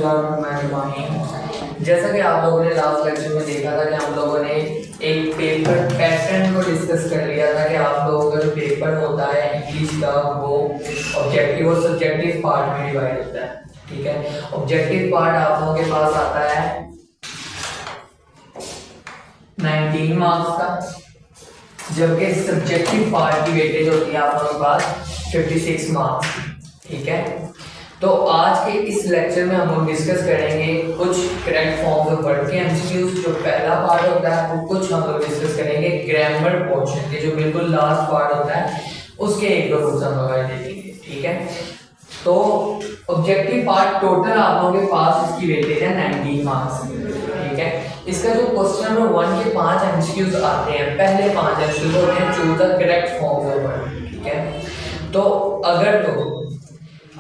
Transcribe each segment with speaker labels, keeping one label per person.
Speaker 1: बिस्मिल्लाहिर्रहमानिर्रहीम। जैसा कि आप लोगों ने लास्ट लेक्चर में देखा था कि हम लोगों ने एक पेपर पैटर्न को डिस्कस कर लिया था कि आप लोगों का जो पेपर होता है इंग्लिश का वो ऑब्जेक्टिव और सब्जेक्टिव पार्ट में डिवाइड होता है। ठीक है, ऑब्जेक्टिव पार्ट आप लोगों के पास आता है 19 मार्क्स का, जबकि सब्जेक्टिव पार्ट की वेटेज होती है आप लोगों के पास 56 मार्क्स। ठीक है, तो आज के इस लेक्चर में हम लोग डिस्कस करेंगे कुछ करेक्ट फॉर्म्स ऑफ वर्ड के एमसीक्यूज। जो पहला पार्ट होता है वो कुछ हम लोग डिस्कस करेंगे ग्रामर पोर्शन के, जो बिल्कुल लास्ट पार्ट होता है उसके एक दो क्वेश्चन हम लोग देखेंगे। ठीक है, तो ऑब्जेक्टिव पार्ट टोटल आप लोगों के पास इसकी वेटेज है 19 मार्क्स। ठीक है, इसका जो क्वेश्चन नंबर 1 के 5 एमसीक्यूज आते हैं, पहले 5 एमसीक्यूज होते हैं choose the correct forms of word. ठीक है, तो अगर तो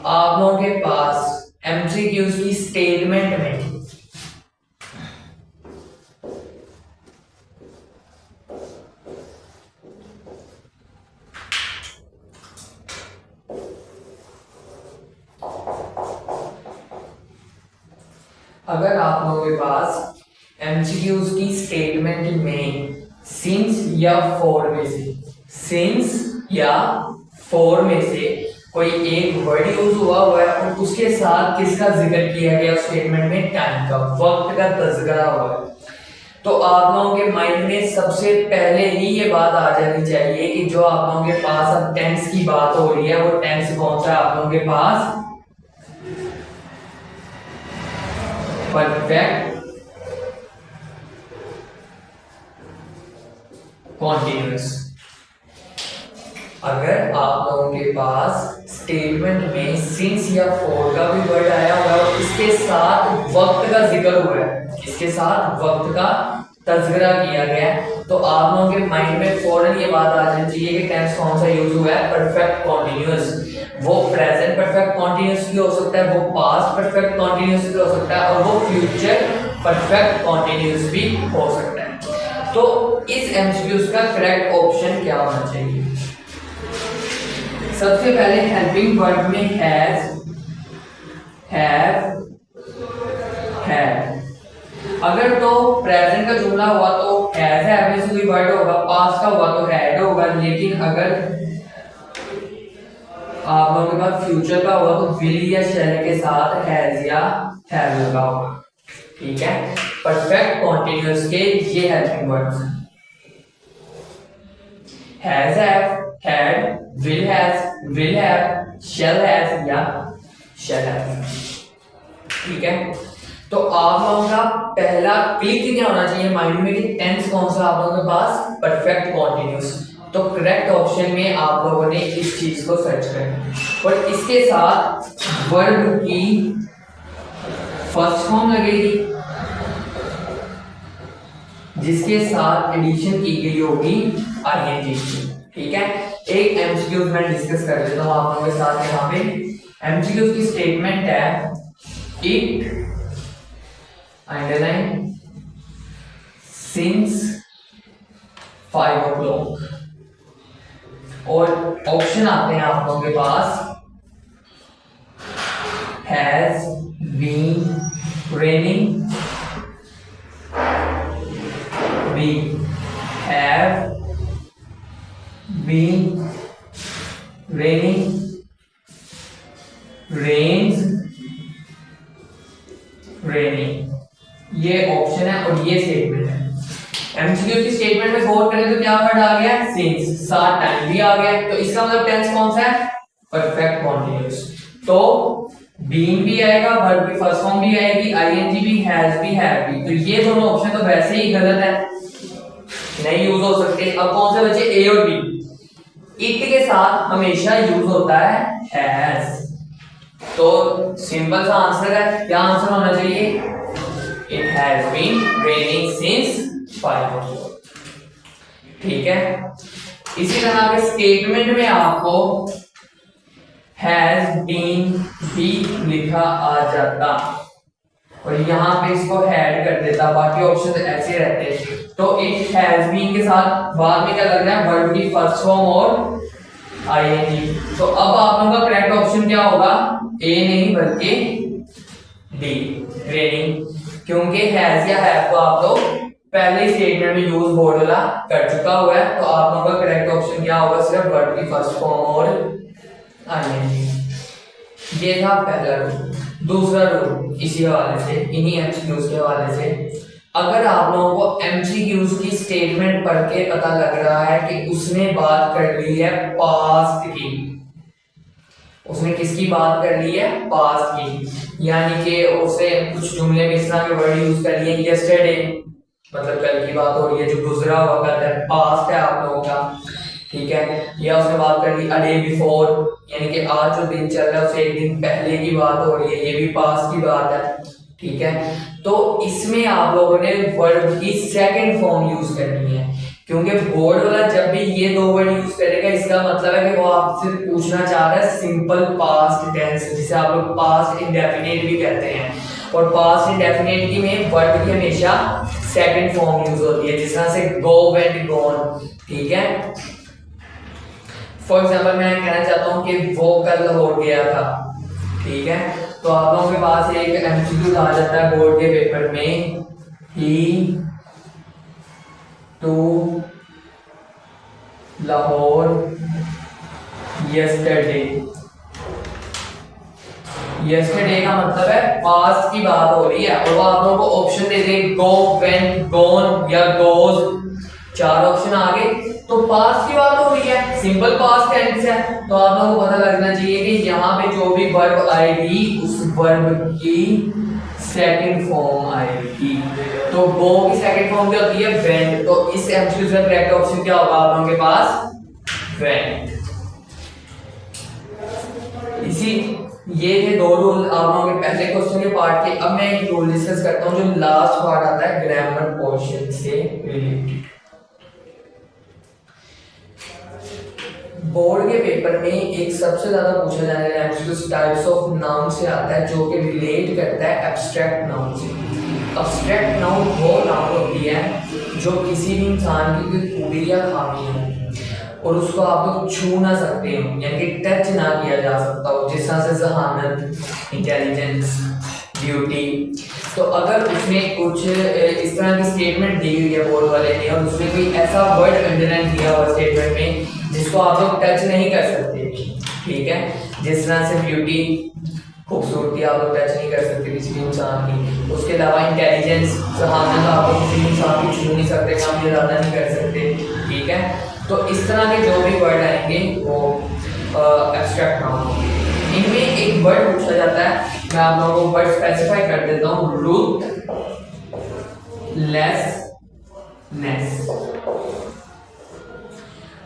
Speaker 1: आप लोगों के पास एमसीक्यूज की स्टेटमेंट में अगर आप लोगों के पास एमसीक्यूज की स्टेटमेंट में सिंस या फॉर में से कोई एक वर्ड यूज हुआ है और उसके साथ किसका जिक्र किया गया स्टेटमेंट में, टाइम का, वक्त का तज़किरा हुआ है, तो आप लोगों के माइंड में सबसे पहले ही ये बात आ जानी चाहिए कि जो आप लोगों के पास अब टेंस की बात हो रही है वो टेंस कौन सा है आप लोगों के पास, परफेक्ट कॉन्टिन्यूअस। अगर आप लोगों के पास स्टेटमेंट में सिंस या फॉर का भी वर्ड आया हुआ है और इसके साथ वक्त का जिक्र हुआ है, इसके साथ वक्त का तज़किरा किया गया है, तो आप लोगों के माइंड में फौरन ये बात आ जानी चाहिए कि टेंस कौन सा यूज हुआ है, परफेक्ट कॉन्टिन्यूअस। वो प्रेजेंट परफेक्ट कॉन्टिन्यूअस भी हो सकता है, वो पास्ट परफेक्ट कॉन्टिन्यूअस भी हो सकता है और वो फ्यूचर परफेक्ट कॉन्टिन्यूअस भी हो सकता है। तो इस एमसीक्यूज का करेक्ट ऑप्शन क्या होना चाहिए? सबसे पहले हेल्पिंग वर्ब में हैज, हैव, हैड। अगर तो प्रेजेंट का जुमला हुआ तो हैज हैव में से कोई वर्ड होगा, पास्ट का हुआ तो हैड होगा, लेकिन अगर आप लोगों के पास फ्यूचर का हुआ तो विल या शैल के साथ हैज या हैव लगा होगा। ठीक है, परफेक्ट कॉन्टिन्यूअस के ये हेल्पिंग वर्ब्स हैं, has have, had, will have, shall has या shall have। ठीक है, तो आप लोगों का पहला क्लिक क्या होना चाहिए माइंड में कि टेंस कौन सा आप लोगों के पास, परफेक्ट कॉन्टिन्यूअस। तो करेक्ट ऑप्शन में आप लोगों ने इस चीज को सर्च करना और इसके साथ वर्ब की फर्स्ट फॉर्म लगेगी जिसके साथ एडिशन की गई होगी आईएनजी। ठीक है, एक एमसीक्यूज मैं डिस्कस कर लेता हूं आप लोगों के साथ। यहाँ पे एमसीक्यूज की स्टेटमेंट है इट अंडरलाइन सिंस 5 o'clock और ऑप्शन आते हैं आप लोगों के पास has been raining, we have been raining, rains, raining। ये ऑप्शन है और ये स्टेटमेंट है। एमसीक्यू की स्टेटमेंट में गौर करें तो क्या वर्ड आ गया, सिंस, साथ टाइम भी आ गया, तो इसका मतलब टेंस कौन सा है, परफेक्ट कॉन्टिन्यूअस। तो बीन भी आएगा, वर्ब की फर्स्ट फॉर्म भी आएगी, आईएनजी भी, हैज भी, हैव भी, तो ये दोनों ऑप्शन तो वैसे ही गलत है, नहीं यूज हो सकते। अब कौन से बचे, ए और बी। इट के साथ हमेशा यूज होता है हैज, तो सिंपल सा आंसर है, क्या आंसर होना चाहिए, it has been raining since 5 o'clock। ठीक है, इसी तरह के स्टेटमेंट में आपको हैज बीन भी लिखा आ जाता और यहाँ पे इसको ऐड कर देता, बाकी ऑप्शन तो ऐसे रहते। तो इट हैज बीन के साथ बाद में क्या लग रहा है, वर्ब की फर्स्ट फॉर्म और आईएनजी। तो अब आप लोगों का करेक्ट ऑप्शन क्या होगा, ए नहीं बल्कि डी। रेनिंग, क्योंकि हैज या हैव तो आप लोग पहले स्टेटमेंट में यूज बोर्ड वाला कर चुका हुआ है, तो आप लोगों का करेक्ट ऑप्शन क्या होगा, सिर्फ वर्ब की फर्स्ट फॉर्म और आईएनजी। ये था पहला रूल। दूसरा रूल इसी हवाले से, इन्हीं एमसीक्यूज के हवाले से, अगर आप लोगों को एमसीक्यूज की स्टेटमेंट पढ़ के पता लग रहा है कि उसने बात कर ली है पास्ट की, उसने किसकी बात कर ली है, पास्ट की, यानी कि उसे कुछ जुमले में इस तरह के वर्ड यूज कर लिए, यस्टरडे मतलब कल की बात हो रही है, जो गुजरा हुआ कल है, पास्ट है आप लोगों का, ठीक है। या उसने बात कर ली अ डे बिफोर, यानी कि आज जो दिन चल रहा है उसे एक दिन पहले की बात हो रही है, ये भी पास्ट की बात है, ठीक है। तो इसमें आप लोगों ने वर्ब की सेकंड फॉर्म यूज करनी है, क्योंकि बोर्ड वाला जब भी ये दो वर्ड यूज करेगा इसका मतलब है कि वो आपसे पूछना चाह रहा है सिंपल पास्ट टेंस, जिसे आप लोग पास्ट इंडेफिनिट भी कहते हैं, और पास्ट इंडेफिनिट की में वर्ब की हमेशा सेकंड फॉर्म यूज होती है, जिस तरह से गो, वेंट, गॉन, ठीक है। फॉर एग्जाम्पल मैं कहना चाहता हूँ कि वो कल हो गया था, ठीक है, तो आप लोगों के पास एक एमसीक्यू आ जाता है बोर्ड के पेपर में, ही टू लाहौर यस्टरडे। यस्टरडे का मतलब है पास्ट की बात हो रही है, और वो आप लोगों को ऑप्शन दे दे गो, वेंट, गॉन या गोज, चार ऑप्शन आ गए, तो पास्ट की बात हो रही है, सिंपल पास्ट टेंस है, तो आप लोगों को पता लगना चाहिए कि यहाँ पे जो भी वर्ब आएगी उस वर्ब की सेकंड फॉर्म आएगी। तो गो की सेकंड फॉर्म क्या होती है, वेंट, तो इस एमसीक्यू का करेक्ट ऑप्शन क्या होगा आप लोगों के पास, वेंट। इसी ये थे दो रूल आप लोगों के पहले क्वेश्चन के पार्ट के। अब मैं एक रूल डिस्कस करता हूँ जो लास्ट पार्ट आता है ग्रामर पोर्शन से रिलेटेड। बोर्ड के पेपर में एक सबसे ज्यादा पूछा जाने वाला एमसीक्यू टाइप्स ऑफ नाउन से आता है, जो कि रिलेट करता है एब्स्ट्रैक्ट नाउन से। एब्स्ट्रैक्ट नाउन वो नाउन होती है जो किसी भी इंसान की कोई खूबी या खामी है और उसको आप लोग छू ना सकते हो, यानी कि टच ना किया जा सकता हो, जिस तरह से जहानत, इंटेलिजेंस, ब्यूटी। तो अगर उसने कुछ इस तरह की स्टेटमेंट दी हुई है बोर्ड वाले ने, और उसने कोई ऐसा वर्ड अंडरलाइन किया हुआ स्टेटमेंट में जिसको आप लोग टच नहीं कर सकते, ठीक है, जिस तरह से ब्यूटी, खूबसूरती आप लोग टच नहीं कर सकते किसी भी इंसान की, उसके अलावा इंटेलिजेंस, जहानत आप लोग किसी इंसान की छू नहीं सकते, काम इरादा नहीं कर सकते, ठीक है। तो इस तरह के जो भी वर्ड आएंगे वो एब्स्ट्रैक्ट नाउन होंगे। इनमें एक वर्ड पूछा जाता है, मैं आप लोगों को वर्ड स्पेसिफाई कर देता हूँ, रूथलेसनेस।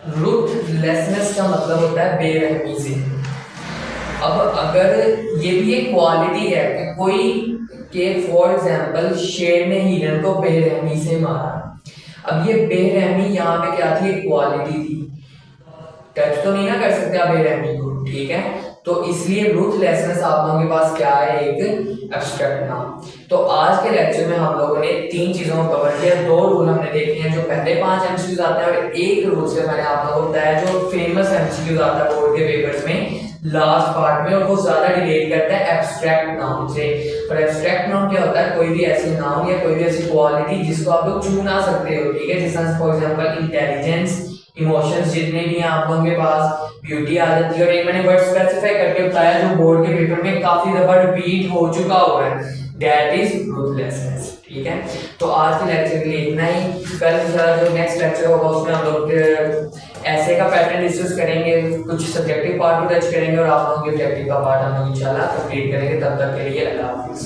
Speaker 1: रूथलेसनेस का मतलब होता है बेरहमी से। अब अगर ये भी एक क्वालिटी है कि कोई के फॉर एग्जांपल शेर ने हिरन को बेरहमी से मारा, अब ये बेरहमी यहाँ पे क्या थी, क्वालिटी थी, टच तो नहीं ना कर सकते आप बेरहमी को, ठीक है। तो इसलिए रूथलेसनेस आप लोगों के पास क्या है, एक एब्स्ट्रैक्ट नाउन। तो आज के लेक्चर में हम लोगों ने तीन चीजों को कवर किया, दो रूल हमने देखे हैं जो पहले 5 एमसीक्यूज आते हैं, और एक रूल से मैंने आप लोगों को बताया जो फेमस एमसीक्यूज आता है बोर्ड के पेपर्स में लास्ट पार्ट में, और वो ज्यादा रिलेट करता है एब्स्ट्रैक्ट नाउन से। और एब्स्ट्रैक्ट नाउन क्या होता है, कोई भी ऐसी नाउन या कोई भी ऐसी क्वालिटी जिसको आप लोग छू ना सकते हो, ठीक है, जैसे फॉर एग्जांपल इंटेलिजेंस, इमोशंस जितने भी हैं आप लोगों के पास, ब्यूटी आ जाती है, और एक मैंने वर्ड स्पेसिफाई करके बताया जो बोर्ड के पेपर में काफी दफा रिपीट हो चुका हुआ है, दैट इज रूथलेसनेस, ठीक है। तो आज के लेक्चर के लिए इतना ही। कल जो नेक्स्ट लेक्चर होगा उसमें हम लोग ऐसे का पैटर्न डिस्कस करेंगे, कुछ सब्जेक्टिव पार्ट को टच करेंगे, और आप लोगों के ऑब्जेक्टिव का पार्ट हम लोग इंशाल्लाह कंप्लीट करेंगे। तब तक के लिए अल्लाह हाफिज़।